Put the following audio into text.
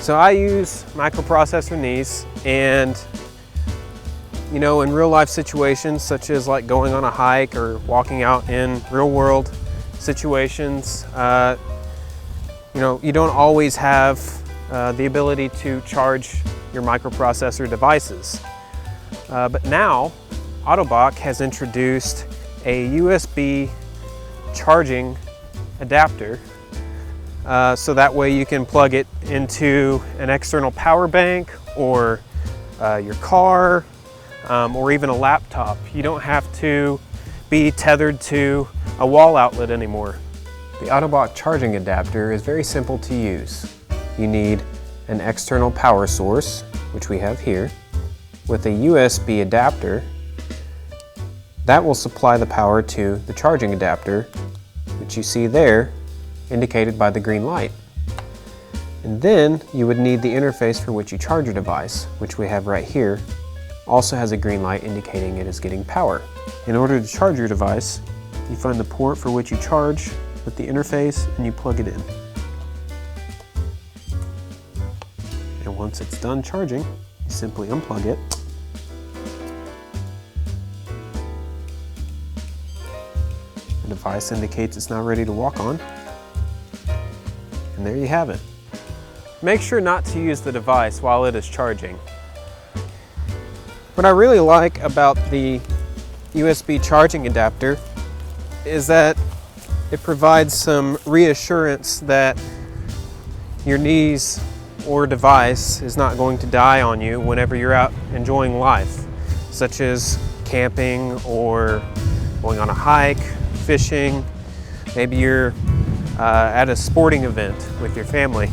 So I use microprocessor knees, and you know, in real life situations such as like going on a hike or walking out in real world situations, you know, you don't always have the ability to charge your microprocessor devices. But now Ottobock has introduced a USB charging adapter, so that way you can plug it into an external power bank or your car, or even a laptop. You don't have to be tethered to a wall outlet anymore. The Ottobock charging adapter is very simple to use. You need an external power source, which we have here, with a USB adapter that will supply the power to the charging adapter, which you see there indicated by the green light. And then you would need the interface for which you charge your device, which we have right here, also has a green light indicating it is getting power. In order to charge your device, you find the port for which you charge with the interface and you plug it in. And once it's done charging, you simply unplug it. The device indicates it's now ready to walk on. And there you have it. Make sure not to use the device while it is charging. What I really like about the USB charging adapter is that it provides some reassurance that your knees or device is not going to die on you whenever you're out enjoying life, such as camping or going on a hike, fishing. Maybe you're at a sporting event with your family.